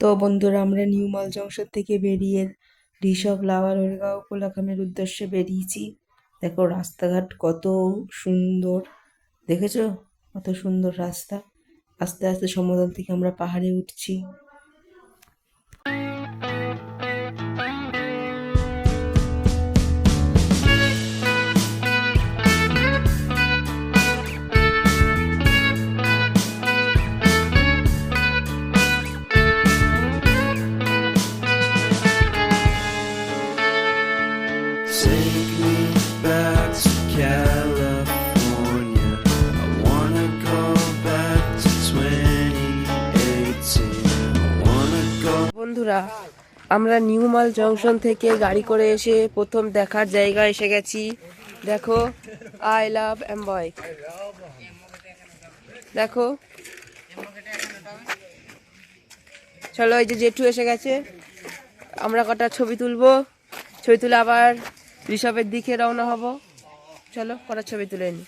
তো বন্ধুরা, আমরা নিউ মাল জংশন থেকে বেরিয়ে ঋষভ লাওয়ার ওরগাঁও কোলাখামের উদ্দেশ্যে বেরিয়েছি। দেখো রাস্তাঘাট কত সুন্দর, দেখেছো কত সুন্দর রাস্তা। আস্তে আস্তে সমতল থেকে আমরা পাহাড়ে উঠছি। Take me back to California. I wanna go back to 2018. I wanna go. বন্ধুরা, আমরা নিউ মাল জংশন থেকে গাড়ি করে এসে প্রথম দেখার জায়গায় এসে গেছি। দেখো, আই লাভ এমবয়। দেখো, চলো, এই যে জেঠু এসে গেছে। আমরা কটা ছবি তুলবো, ছবি তুলে আবার ঋষভের দিকে রওনা হব। চলো কটা ছবি তুলে নি।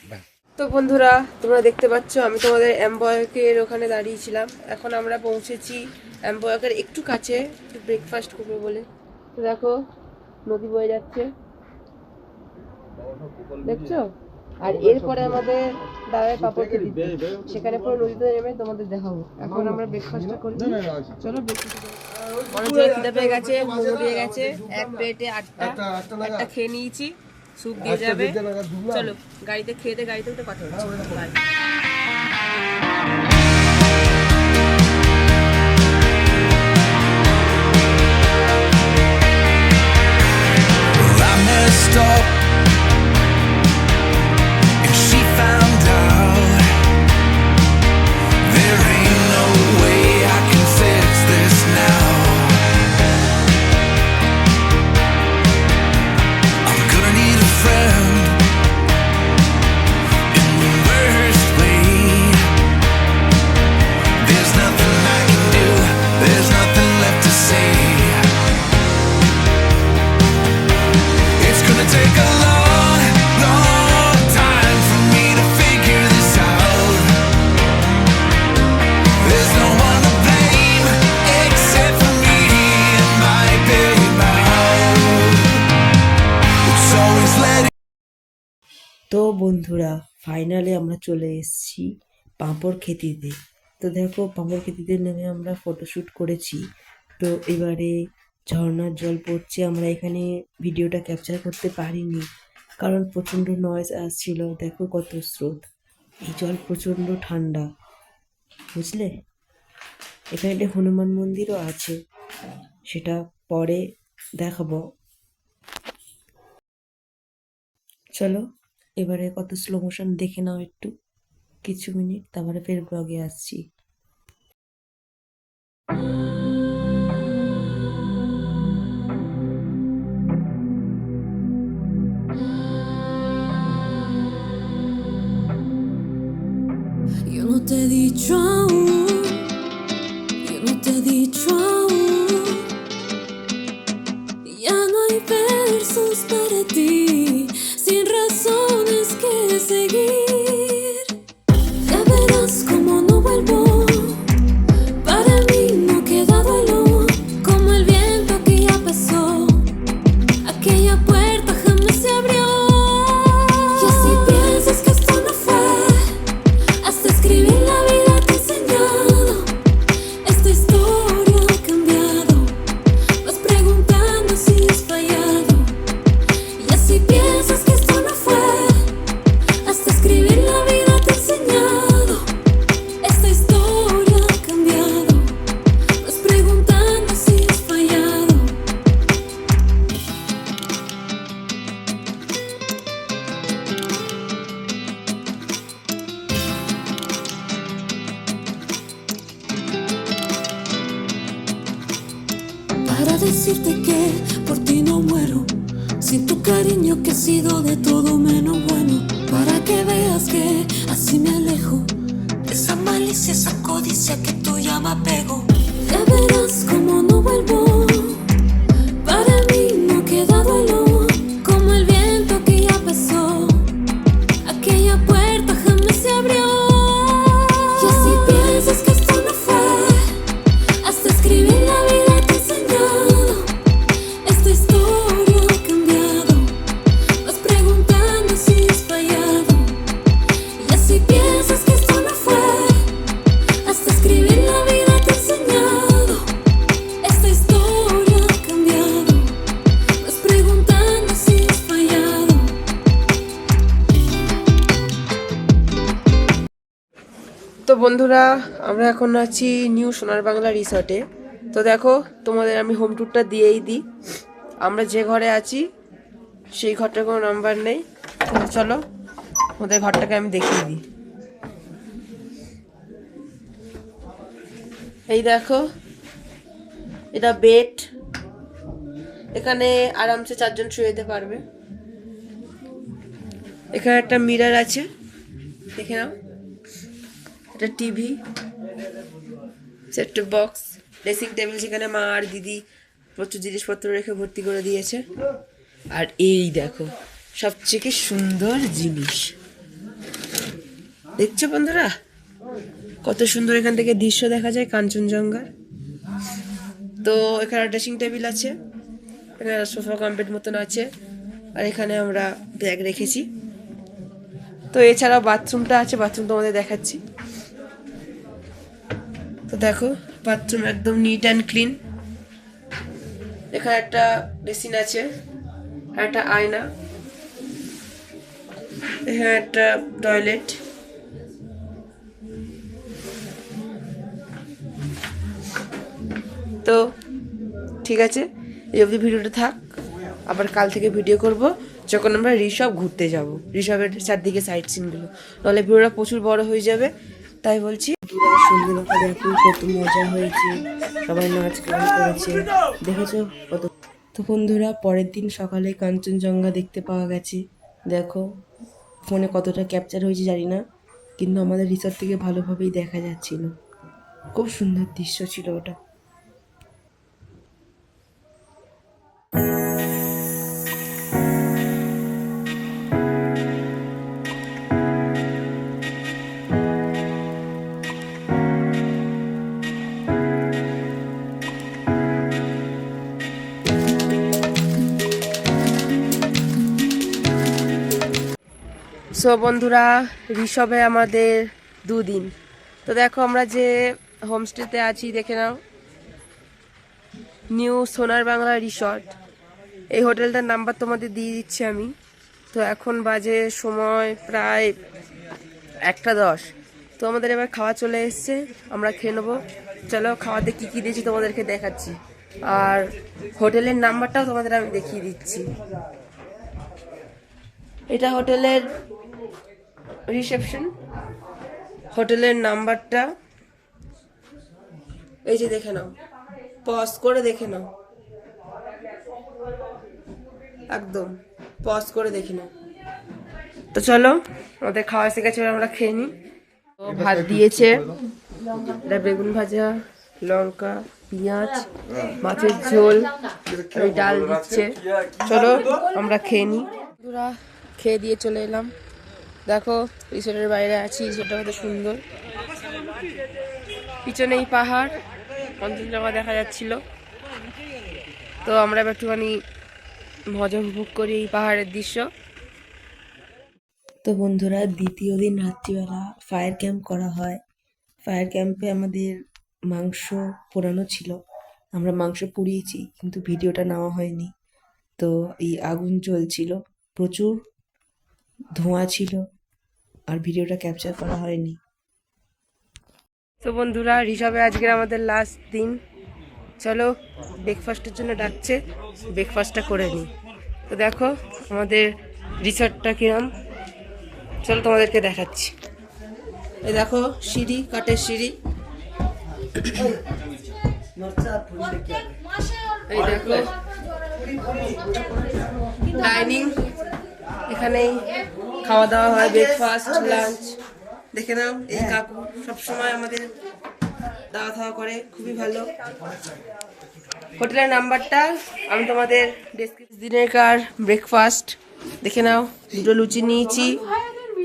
তো বন্ধুরা, তোমরা দেখতে পাচ্ছ আমি তোমাদের এমবয়কের ওখানে দাঁড়িয়েছিলাম। এখন আমরা পৌঁছেছি এমবয়কের একটু কাছে, ব্রেকফাস্ট করবো বলে। তো দেখো, নদী বয়ে যাচ্ছে, দেখছো? আর এরপরে আমাদের দাঁড়ায় পাপড় খেতে, সেখানে পুরো নদীতে নেমে তোমাদের দেখাবো। এখন আমরা ব্রেকফাস্টটা করি। চলো ব্রেকফাস্ট করি। অনেক জায়গায় খিদে পেয়ে গেছে, মোমো দিয়ে গেছে, এক প্লেটে 8টা, একটা খেয়ে নিয়েছি, স্যুপ দিয়ে যাবে। চলো গাড়িতে খেয়ে দিয়ে গাড়িতে উঠে কথা হচ্ছে। By. I messed up and she found out. There ain't no way I can fix this now. I'm gonna need a friend in the worst way. There's nothing I can do, there's nothing left to say. It's gonna take a long, long time for me to figure this out. There's no one to blame except for me and my big mouth. It's always letting. তো বন্ধুরা, finally আমরা চলে এসেছি পাঁপড় খেতিতে। তো দেখো, পাঁপড় খেতিতে নেমে আমরা ফটোশ্যুট করেছি। তো এবারে ঝর্ণার জল পড়ছে। আমরা এখানে ভিডিওটা ক্যাপচার করতে পারিনি, কারণ প্রচণ্ড নয়েজ আসছিল। দেখো কত স্রোত, এই জল প্রচণ্ড ঠান্ডা, বুঝলে? এখানে একটা হনুমান মন্দিরও আছে, সেটা পরে দেখাবো। চলো এবারে কত স্লো মোশন দেখে নাও একটু, কিছু মিনিট, তারপরে ফের ব্লগে আসছি। Yo no te he dicho aún, yo no te he dicho aún, ya no hay versos para ti, sin razones que seguir. Ya verás como no vuelvo, para mí no queda duelo, como el viento que ya pasó, aquella puerta jamás se abrió. Y así piensas que esto no fue, hasta escribir la vida te he enseñado. Esta historia ha cambiado, vas preguntando si has fallado. Y así piensas que esto no fue, hasta escribir la vida te he enseñado. Esta historia ha cambiado, vas preguntando si has fallado. Para decirte que por ti no muero, sin tu cariño que ha sido de todo menos bueno. Para que veas que así me alejo de esa malicia, esa codicia que tú llamas apego. Ya verás como no vuelvo, para mí no queda duelo, como el viento que ya pasó, aquella puerta jamás se abrió. Y así piensas que esto no fue, hasta escribir la বন্ধুরা, আমরা এখন আছি new সোনার বাংলা রিসর্টে। তো দেখো, তোমাদের আমি হোম ট্যুরটা দিয়েই দিই। আমরা যে ঘরে আছি সেই ঘরটার কোনো নাম্বার নেই। তো চলো ওদের ঘরটাকে আমি দেখিয়ে দিই। এই দেখো, এটা বেড। এখানে আরামসে 4 জন শুয়ে যেতে পারবে। এখানে একটা মিরর আছে, দেখে নাও। এটা TV, set box, dressing table, যেখানে মা আর দিদি প্রচুর জিনিসপত্র রেখে ভর্তি করে দিয়েছে। আর এই দেখো সবচেয়ে সুন্দর জিনিস, দেখছো বন্ধুরা কত সুন্দর এখান থেকে দৃশ্য দেখা যায় কাঞ্চনজঙ্ঘার। তো এখানে ড্রেসিং টেবিল আছে, এখানে সোফা কমপ্লিট মতন আছে, আর এখানে আমরা ব্যাগ রেখেছি। তো এছাড়াও বাথরুমটা আছে, বাথরুম তোমাদের দেখাচ্ছি। তো দেখো বাথরুম একদম নিট অ্যান্ড ক্লিন। এখানে একটা বেসিন আছে, আর একটা আয়না, এখানে একটা টয়লেট। তো ঠিক আছে, এই অবধি ভিডিওটা থাক। আবার কাল থেকে ভিডিও করব যখন আমরা ঋষভ ঘুরতে যাব, ঋষভের চারদিকে সাইট সিনগুলো, নাহলে ভিডিওটা প্রচুর বড় হয়ে যাবে। তাই বলছি, সন্ধ্যেবেলা দেখো কত মজা হয়েছে, সবাই নাচ গান করেছে, দেখেছো কত। তো বন্ধুরা, পরের দিন সকালে কাঞ্চনজঙ্ঘা দেখতে পাওয়া গেছে। দেখো ফোনে কতটা ক্যাপচার হয়েছে জানি না, কিন্তু আমাদের রিসর্ট থেকে ভালোভাবেই দেখা যাচ্ছিল। খুব সুন্দর দৃশ্য ছিল ওটা। সো বন্ধুরা, ঋষভে আমাদের 2 দিন। তো দেখো আমরা যে হোমস্টেতে আছি, দেখে নাও, নিউ সোনার বাংলা রিসর্ট। এই হোটেলটার নাম্বার তোমাদের দিয়ে দিচ্ছি আমি। তো এখন বাজে সময় প্রায় 1:10। তো আমাদের এবার খাওয়া চলে এসছে, আমরা খেয়ে নেবো। চলো খাওয়াতে কী কী দিয়েছি তোমাদেরকে দেখাচ্ছি, আর হোটেলের নাম্বারটাও তোমাদের আমি দেখিয়ে দিচ্ছি। এটা হোটেলের রিসেপশন, হোটেলের নাম্বারটা এই যে দেখে নাও, পজ করে দেখে নাও, একদম পজ করে দেখে নাও। তো চলো আমাদের খাওয়া এসে গেছে, আমরা খেয়ে নিই। তো ভাত দিয়েছে, এটা বেগুন ভাজা, লঙ্কা, পেঁয়াজ, মাছের ঝোল, ওই ডাল দিচ্ছে। চলো আমরা খেয়ে নিই। বন্ধুরা, খেয়ে দিয়ে চলে এলাম। দেখো রিসোর্টের বাইরে আছি, রিসোর্টটা কত সুন্দর। পিছনেই পাহাড়, কাঞ্চনজঙ্ঘা দেখা যাচ্ছিল। তো আমরা এবার একটুখানি মজা উপভোগ করি এই পাহাড়ের দৃশ্য। তো বন্ধুরা, দ্বিতীয় দিন রাত্রিবেলা ফায়ার ক্যাম্প করা হয়। ফায়ার ক্যাম্পে আমাদের মাংস পোড়ানো ছিল, আমরা মাংস পুড়িয়েছি, কিন্তু ভিডিওটা নেওয়া হয়নি। তো এই আগুন জ্বলছিল, প্রচুর ধোঁয়া ছিল, আর ভিডিওটা ক্যাপচার করা হয়নি। তো বন্ধুরা, ঋষভে আজকের আমাদের লাস্ট দিন। চলো ব্রেকফাস্টের জন্য ডাকছে, ব্রেকফাস্টটা করে নিই। তো দেখো আমাদের রিসর্টটা কিরম, চলো তোমাদেরকে দেখাচ্ছি। এই দেখো সিঁড়ি, কাঠের সিঁড়ি। এই দেখো ডাইনিং, এখানেই খাওয়া দাওয়া হয়, ব্রেকফাস্ট, লাঞ্চ। দেখে নাও, এই কাকু সবসময় আমাদের দাওয়া খাওয়া করে, খুবই ভালো। হোটেলের নাম্বারটা আমি তোমাদের দিনেরকার ব্রেকফাস্ট দেখে নাও, 2টো লুচি নিয়েছি,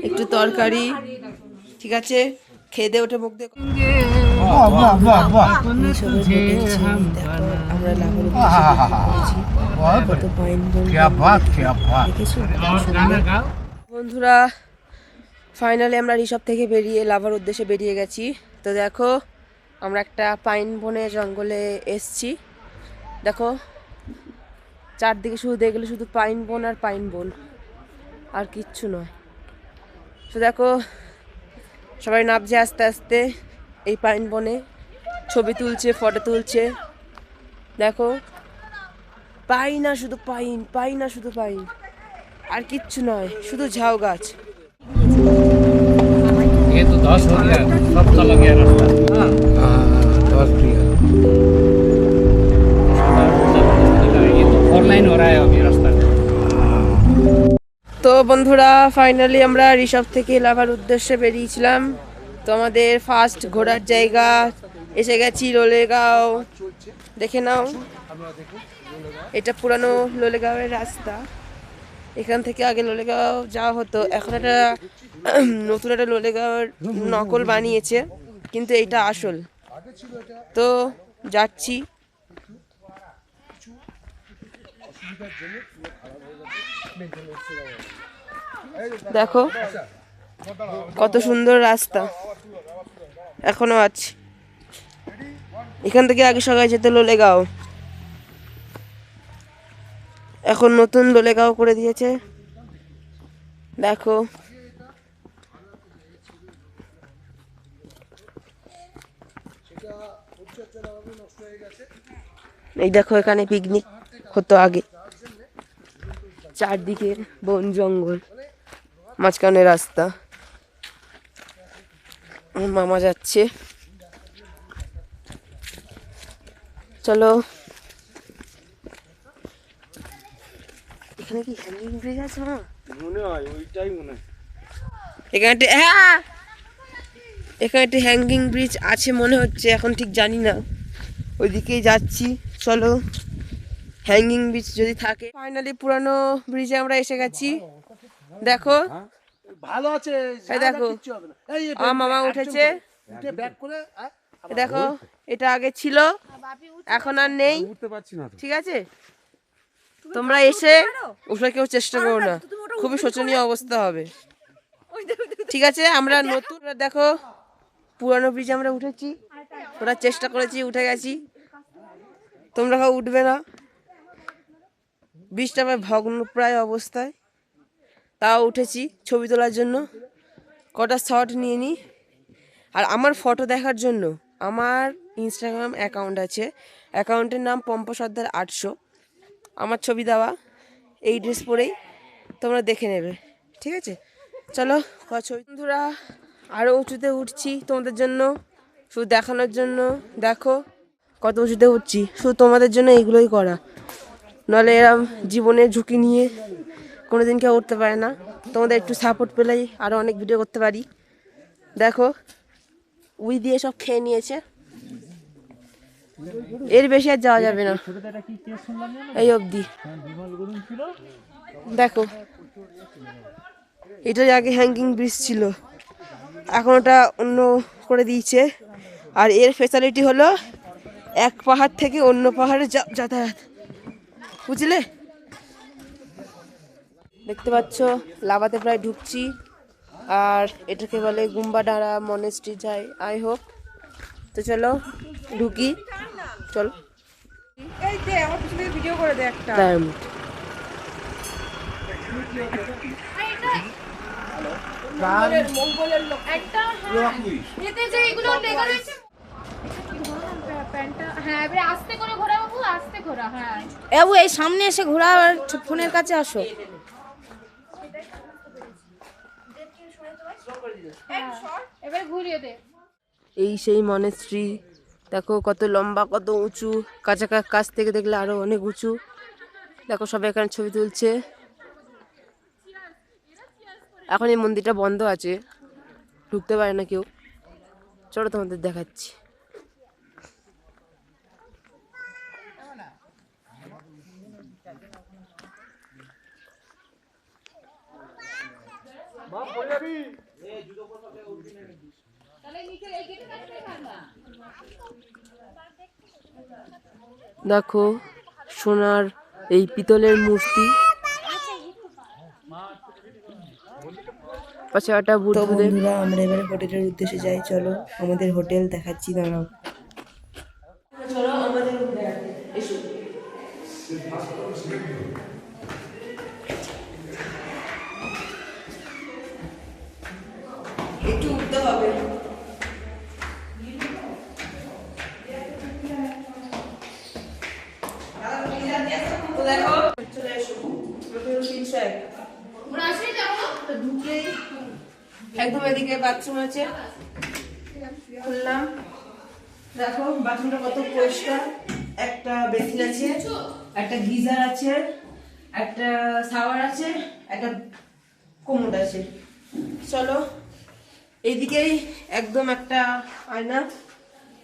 একটু তরকারি, ঠিক আছে। খেয়ে দিয়ে ওঠে মুখ দিয়ে আমরা লাভার বন্ধুরা, ফাইনালি আমরা ঋষভ থেকে বেরিয়ে লাভার উদ্দেশ্যে বেরিয়ে গেছি। তো দেখো আমরা একটা পাইন বনের জঙ্গলে এসছি। দেখো চারদিকে শুধু দেখলে শুধু পাইন বন আর পাইন বন, আর কিচ্ছু নয়। তো দেখো সবাই নামছে আস্তে আস্তে এই পাইন বনে, ছবি তুলছে, ফটো তুলছে। দেখো পাইন, আর শুধু পাইন, পাইন আর শুধু পাইন, আর কিচ্ছু নয়, শুধু ঝাউ গাছ। ये तो 10 हो गया, सब चला गया रास्ता। हाँ, 10 दिया। ये तो 4 लाइन हो रहा है अभी रास्ता। তো বন্ধুরা ফাইনালি আমরা ঋষভ থেকে লাভার উদ্দেশ্যে বেরিয়েছিলাম। তো আমাদের ফার্স্ট ঘোরার জায়গা এসে গেছি, লোলেগাঁও। দেখে নাও, এটা পুরানো লোলেগাঁওয়ের রাস্তা। এখান থেকে আগে লোলেগাঁও যাওয়া হতো, এখন একটা নতুন একটা লোলেগাঁওয়ের নকল বানিয়েছে, কিন্তু এইটা আসল। তো যাচ্ছি। দেখো কত সুন্দর রাস্তা এখনো আছে। এখান থেকে আগে সবাই যেত লোলেগাঁও, এখন নতুন লোলেগাঁও করে দিয়েছে। দেখো এই দেখো, এখানে পিকনিক হতো আগে। চারদিকে বন জঙ্গল, মাঝখানে রাস্তা। আমার মামা যাচ্ছে, চলো। এখানে কি হ্যাঙ্গিং ব্রিজ আছে? মনে হয় ওইটাই মনে হয়। এখানে হ্যাঁ, এখানে একটা হ্যাঙ্গিং ব্রিজ আছে মনে হচ্ছে, এখন ঠিক জানি না। ওইদিকেই যাচ্ছি, চলো। হ্যাঙ্গিং ব্রিজ যদি থাকে। ফাইনালি পুরানো ব্রিজে আমরা এসে গেছি। দেখো ভালো আছে, এই দেখো আমার মামা উঠেছে। দেখো এটা আগে ছিল, এখন আর নেই। ঠিক আছে, তোমরা এসে ওঠা কেউ চেষ্টা করো না, খুবই শোচনীয় অবস্থা হবে। ঠিক আছে, আমরা নতুন দেখো পুরানো ব্রিজে আমরা উঠেছি, ওরা চেষ্টা করেছি, উঠে গেছি। তোমরা কেউ উঠবে না, ব্রিজটা ভগ্ন প্রায় অবস্থায়, তাও উঠেছি ছবি তোলার জন্য। কটা শট নিয়ে নিই, আর আমার ফটো দেখার জন্য আমার ইনস্টাগ্রাম অ্যাকাউন্ট আছে, অ্যাকাউন্টের নাম পম্পা সর্দার 800। আমার ছবি দেওয়া, এই ড্রেস পরেই তোমরা দেখে নেবে। ঠিক আছে, চলো ছবি। বন্ধুরা আরও উঁচুতে উঠছি তোমাদের জন্য, শুধু দেখানোর জন্য। দেখো কত উঁচুতে উঠছি, শুধু তোমাদের জন্য এইগুলোই করা, নাহলে এরম জীবনের ঝুঁকি নিয়ে কোনো দিন কেউ উঠতে পারে না। তোমাদের একটু সাপোর্ট পেলেই আরও অনেক ভিডিও করতে পারি। দেখো উই দিয়ে সব খেয়ে নিয়েছে, এর বেশি আর যাওয়া যাবে না, এই অবধি। দেখো এটা আগে হ্যাঙ্গিং ব্রিজ ছিল, এখন ওটা অন্য করে দিয়েছে। আর এর ফেসিলিটি হলো এক পাহাড় থেকে অন্য পাহাড়ে যাতায়াত, বুঝলে? দেখতে পাচ্ছ লাভাতে প্রায় ঢুকছি, আর এটাকে বলে গুম্বাডারা মনেস্ট্রি যাই, আই হোপ। তো চলো ঢুকি, চল। ভিডিও করে দে একটা। মঙ্গলের লোক একটা এতে যে এগুলো লেখা রয়েছে। হ্যাঁ, এবারে আস্তে করে ঘোরা বাবু, আস্তে ঘোরা। হ্যাঁ বাবু এই সামনে এসে ঘোরা, আর ফোনের কাছে আসো। এবারে ঘুরিয়ে দে। এই সেই মনেস্ট্রি, দেখো কত লম্বা, কত উঁচু, কাছ থেকে দেখলে আরো অনেক উঁচু। দেখো সবাই এখানে ছবি তুলছে। এখন এই মন্দিরটা বন্ধ আছে, ঢুকতে পারে না কেউ। চলো তোমাদের দেখাচ্ছি। দেখো সোনার এই পিতলের মূর্তি, পাশে একটা বুদ্ধদেব। বন্ধুরা আমরা এবারে হোটেলের উদ্দেশ্যে যাই, চলো আমাদের হোটেল দেখাচ্ছি, দাঁড়াও। চলো আমাদের এসো। একটু উঠতে হবে। তো দেখো চলে এসো 301 তো ঢুকলেই একদম এদিকে বাথরুম আছে, খুললাম, দেখো বাথরুমটা কত পরিষ্কার, একটা বেসিন আছে, একটা গিজার আছে, একটা শাওয়ার আছে, একটা কোমোড আছে। চলো এইদিকেই একদম একটা আয়না,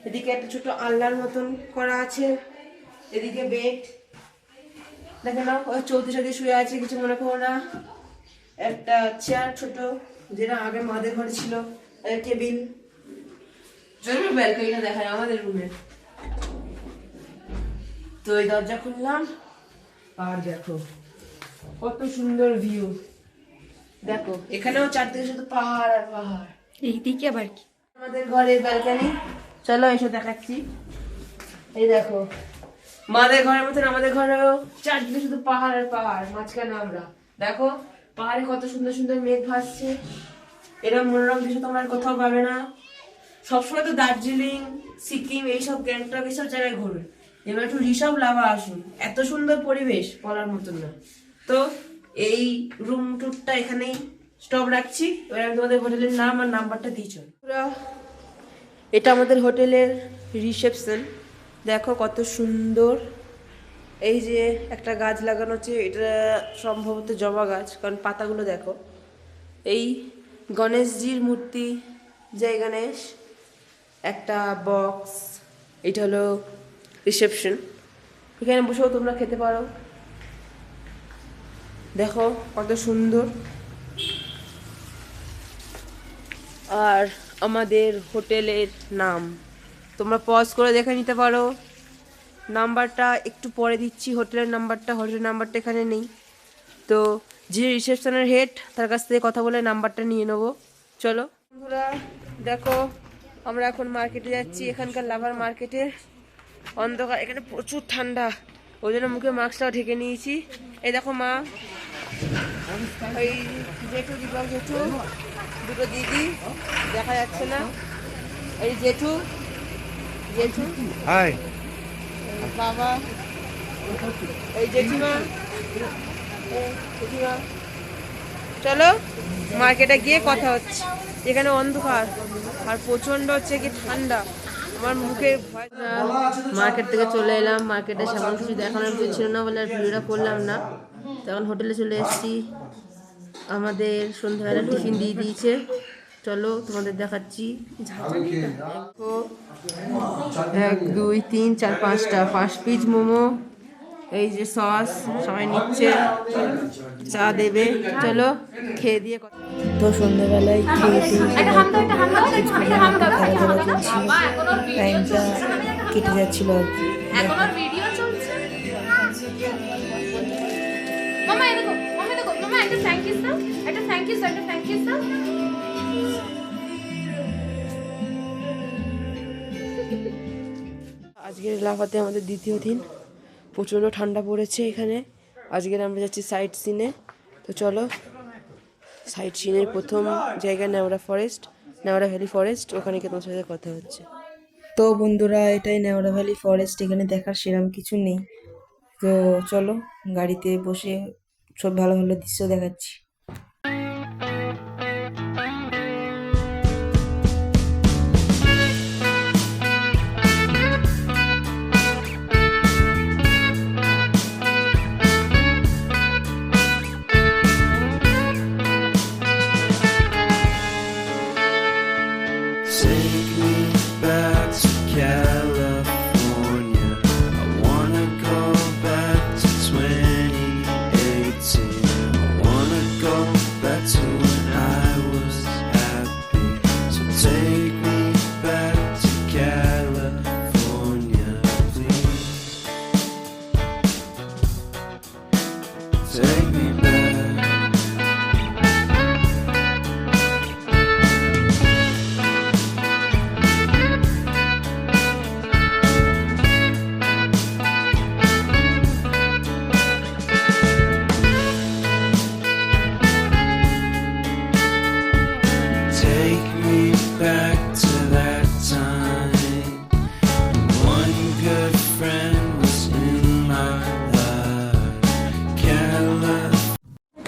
এদিকে একটা ছোট আলনার মতন করা আছে, এদিকে বেড, দেখে না ওই চৌতি সাথে শুয়ে আছে, কিছু মনে করো না, একটা চেয়ার ছোট যেটা আগে মাদের ঘরে ছিল, টেবিল, চলো ব্যালকনিটা দেখায় আমাদের রুমে। তো এই দরজা খুললাম আর দেখো কত সুন্দর ভিউ, দেখো এখানেও চারদিকে শুধু পাহাড় আর পাহাড়। এইদিকে আবার কি? আমাদের ঘরের ব্যালকনি, চলো এসে দেখাচ্ছি। এই দেখো মাদের ঘরের মতন আমাদের ঘরেও চারদিকে শুধু পাহাড় আর পাহাড়, মাঝখানে আমরা, দেখো পাহাড়ে কত সুন্দর সুন্দর মেঘ ভাসছে, এরকম মনোরম দৃশ্য তোমরা আর কোথাও পাবে না। সবসময় তো দার্জিলিং, সিকিম, এইসব গ্যাংটক এইসব জায়গায় ঘুরবে, এবার একটু ঋষভ লাভা আসুন, এত সুন্দর পরিবেশ বলার মতন না। তো এই রুম টুরটা এখানেই স্টপ রাখছি, এবার আমি তোমাদের হোটেলের নাম আর নাম্বারটা দিয়েছি। এটা আমাদের হোটেলের রিসেপশন, দেখো কত সুন্দর, এই যে একটা গাছ লাগানো আছে, এটা সম্ভবত জবা গাছ, কারণ পাতাগুলো দেখো। এই গণেশজির মূর্তি, জয় গণেশ, একটা বক্স, এটা হলো রিসেপশন, এখানে বসেও তোমরা খেতে পারো, দেখো কত সুন্দর। আর আমাদের হোটেলের নাম তোমরা পজ করে দেখে নিতে পারো, নাম্বারটা একটু পরে দিচ্ছি, হোটেলের নাম্বারটা এখানে নেই, তো যে রিসেপশনের হেড তার কাছ থেকে কথা বলে নাম্বারটা নিয়ে নেবো। চলো বন্ধুরা দেখো আমরা এখন মার্কেটে যাচ্ছি, এখানকার লাভার মার্কেটে, অন্ধকার, এখানে প্রচুর ঠান্ডা, ওই জন্য মুখে মাস্কটাও ঢেকে নিয়েছি। এই দেখো মা, ওই জেঠু, দীপক জেঠু, দুটো দিদি দেখা যাচ্ছে না, এই জেঠু, হাই বাবা, এই জেঠিমা, চলো মার্কেটে গিয়ে কথা হচ্ছে। এখানে অন্ধকার আর প্রচন্ড হচ্ছে কি ঠান্ডা, আমার মুখে ভয়। মার্কেট থেকে চলে এলাম, মার্কেটে সেমন কিছু দেখানোর কিছু ছিল না বলে আর ভিডিওটা করলাম না। তখন হোটেলে চলে এসেছি, আমাদের সন্ধ্যাবেলা টিফিন দিয়ে দিয়েছে, চলো তোমাদের দেখাচ্ছি। 1 2 3 4 5টা 5 পিস মোমো, এই যে সস সবাই নিচ্ছে, চা দেবে, চলো খেয়ে দিয়ে। তো সন্ধ্যাবেলায় খেয়ে টাইমটা কেটে যাচ্ছিল আর কি। এখনো ভিডিও চলছে। মামা এই দেখো, মামা একটা থ্যাংক ইউ দাও, একটা থ্যাংক ইউ দাও। আজকের লাফাতে আমাদের দ্বিতীয় দিন, প্রচণ্ড ঠান্ডা পড়েছে এখানে। আজকের আমরা যাচ্ছি সাইট সিনে, তো চলো সাইট সিনের প্রথম জায়গা নেওড়া ভ্যালি ফরেস্ট, ওখানে গিয়ে তোমার সাথে কথা হচ্ছে। তো বন্ধুরা এটাই নেওড়া ভ্যালি ফরেস্ট, এখানে দেখার সেরকম কিছু নেই, তো চলো গাড়িতে বসে সব ভালো ভালো দৃশ্য দেখাচ্ছি। Take me back to California. I wanna go back to 2018. I wanna go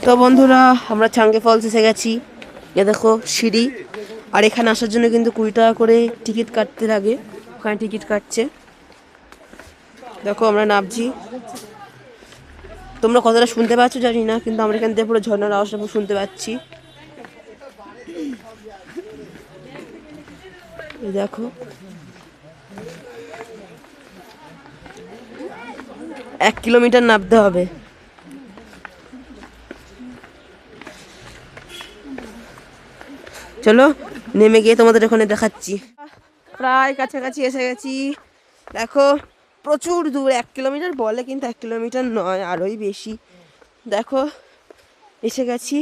তো বন্ধুরা আমরা ছাঙ্গে ফলস এসে গেছি। এ দেখো সিঁড়ি, আর এখানে আসার জন্য কিন্তু 20 টাকা করে টিকিট কাটতে লাগে। ওখানে টিকিট কাটছে, দেখো আমরা নামছি। তোমরা কতটা শুনতে পাচ্ছ জানি না, কিন্তু আমরা এখান থেকে পুরো ঝর্ণার আওয়াজটা পুরো শুনতে পাচ্ছি। এই দেখো, 1 কিলোমিটার নামতে হবে। চলো নেমে গিয়ে তোমাদের ওখানে দেখাচ্ছি। প্রায় কাছাকাছি এসে গেছি। দেখো প্রচুর দূর, 1 কিলোমিটার বলে কিন্তু 1 কিলোমিটার নয়, আরোই বেশি। দেখো এসে গেছি।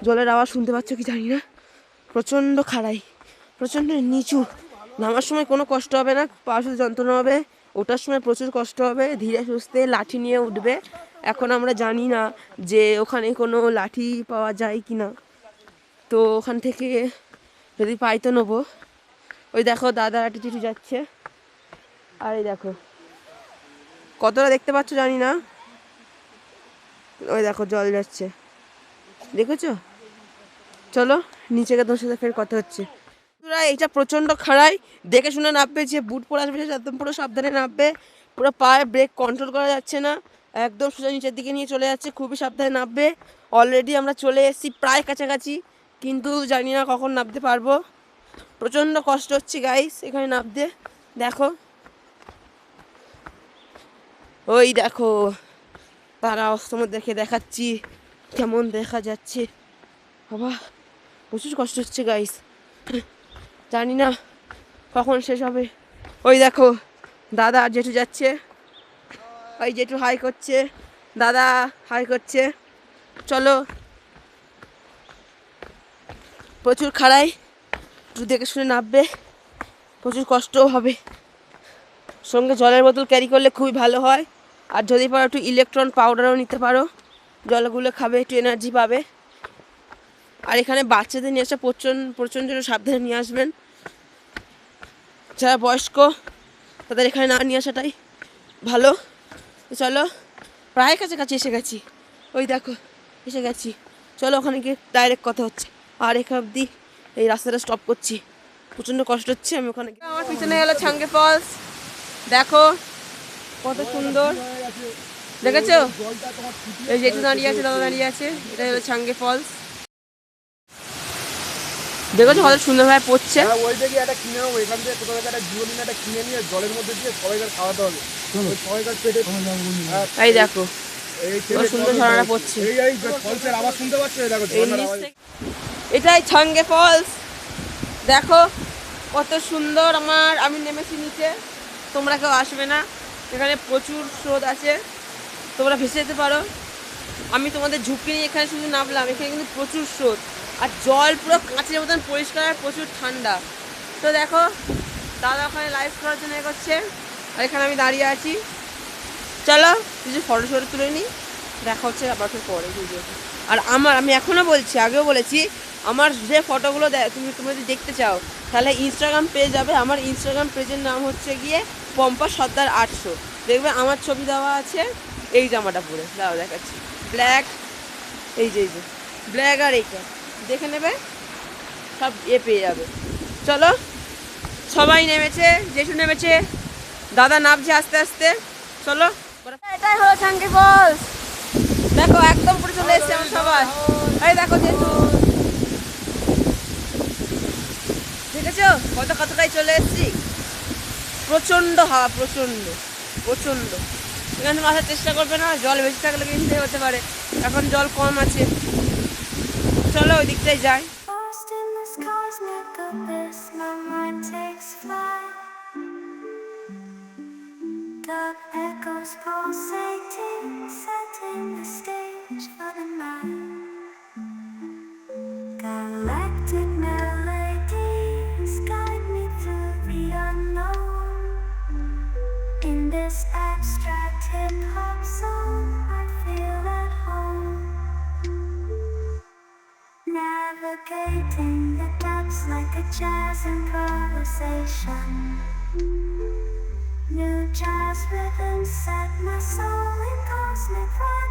জলের আওয়াজ শুনতে পাচ্ছ কি জানি না, প্রচণ্ড খাড়াই, প্রচণ্ড নিচু। নামার সময় কোনো কষ্ট হবে না, পা শুধু যন্ত্রণা হবে। ওঠার সময় প্রচুর কষ্ট হবে, ধীরে সুস্থে লাঠি নিয়ে উঠবে। এখন আমরা জানি না যে ওখানে কোনো লাঠি পাওয়া যায় কি না, তো ওখান থেকে যদি পাই তো নেবো। ওই দেখো দাদা লাঠি চিঠি যাচ্ছে, আর এই দেখো কতটা দেখতে পাচ্ছ জানি না, ওই দেখো জল যাচ্ছে, দেখেছো? চলো নিচে গিয়ে তোমার সাথে ফের কথা হচ্ছে। এইটা প্রচণ্ড খাড়াই, দেখে শুনে নামবে। যে বুট পরে আসবে সে একদম পুরো সাবধানে নামবে। পুরো পায়ে ব্রেক কন্ট্রোল করা যাচ্ছে না, একদম সোজা নিচের দিকে নিয়ে চলে যাচ্ছে, খুবই সাবধানে নামবে। অলরেডি আমরা চলে এসেছি প্রায় কাছাকাছি, কিন্তু জানি না কখন নামতে পারবো। প্রচণ্ড কষ্ট হচ্ছে গাইস এখানে নামতে। দেখো ওই দেখো, তারাও তোমার দেখে দেখাচ্ছি কেমন দেখা যাচ্ছে। বাবা প্রচুর কষ্ট হচ্ছে গাইস, জানি না কখন শেষ হবে। ওই দেখো দাদা আর জেঠু যাচ্ছে, ওই জেঠু হাই করছে, দাদা হাই করছে। চলো, প্রচুর খাড়াই, একটু দেখে শুনে নামবে, প্রচুর কষ্টও হবে। সঙ্গে জলের বোতল ক্যারি করলে খুবই ভালো হয়, আর যদি পারো একটু ইলেকট্রন পাউডারও নিতে পারো, জলগুলো খাবে একটু এনার্জি পাবে। আর এখানে বাচ্চাদের নিয়ে আসা প্রচণ্ড সাবধানে নিয়ে আসবেন। যারা বয়স্ক তাদের এখানে না নিয়ে আসাটাই ভালো। চলো প্রায় কাছাকাছি এসে গেছি, ওই দেখো এসে গেছি। চলো ওখানে গিয়ে ডাইরেক্ট কথা হচ্ছে। আর এখান অবধি এই রাস্তাটা স্টপ করছি, প্রচণ্ড কষ্ট হচ্ছে। আমি ওখানে, আমার পিছনে গেল ছাঙ্গে ফলস, দেখো কত সুন্দর, দেখেছো? এই যেটা দাঁড়িয়ে আছে, দাদা দাঁড়িয়ে আছে, এটা হলো ছাঙ্গে ফলস। দেখেছো কত সুন্দরভাবে পড়ছে। ওই থেকে একটা কিনে নেবো, এখান থেকে কোথাও একটা জিওলিন একটা কিনে নিয়ে জলের মধ্যে দিয়ে সবাইকার খাওয়াতে হবে। সবাইকার পেটে এই দেখো কত সুন্দর ঝর্ণাটা পড়ছে। এই ফলসের আওয়াজ শুনতে পাচ্ছ? এই দেখো ঝর্ণার আওয়াজ। এটাই ছাঙ্গে ফলস, দেখো কত সুন্দর। আমি নেমেছি নিচে, তোমরা কেউ আসবে না, এখানে প্রচুর স্রোত আছে, তোমরা ভেসে যেতে পারো। আমি তোমাদের ঝুঁকি নিয়ে এখানে শুধু নামলাম, এখানে কিন্তু প্রচুর স্রোত, আর জল পুরো কাঁচের মতন পরিষ্কার, প্রচুর ঠান্ডা। তো দেখো দাদা ওখানে লাইভ করার জন্য করছে, আর এখানে আমি দাঁড়িয়ে আছি। চলো কিছু ফটো তুলে নিই, দেখা হচ্ছে আবার পরে ভিডিওতে। আর আমি এখনও বলছি, আগেও বলেছি, আমার যে ফটোগুলো তুমি যদি দেখতে চাও তাহলে ইনস্টাগ্রাম পেজ যাবে। আমার ইনস্টাগ্রাম পেজের নাম হচ্ছে গিয়ে পম্পা সর্দার 800। দেখবে আমার ছবি দেওয়া আছে, এই জামাটা পরে দাও দেখাচ্ছি, ব্ল্যাক, এই যে ব্ল্যাক, আর এইটা দেখে নেবে, সব পেয়ে যাবে। চলো সবাই নেমেছে, জেঠু নেমেছে, দাদা নামছে আস্তে আস্তে। চলো, এটাই হলো ছাঙ্গে ফলস। দেখো একদম পুরো চলে এসছে আমার সবাই। এই দেখো জেঠু, দেখেছো কতটাই চলে এসছি। প্রচণ্ড হাওয়া, প্রচণ্ড। এখানে আসার চেষ্টা করবে না, জল বেশি থাকলে কিন্তু হতে পারে, এখন জল কম আছে। চলো ওই দিকটাই যাই। Lost in this cosmic abyss, my mind takes flight. Dark echoes pulsating, setting the stage for the night. Galactic melodies guide me through the unknown. In this abstract hip-hop song, I feel at home. Navigating the depths like a jazz improvisation. New jazz rhythms set my soul in cosmic vibration.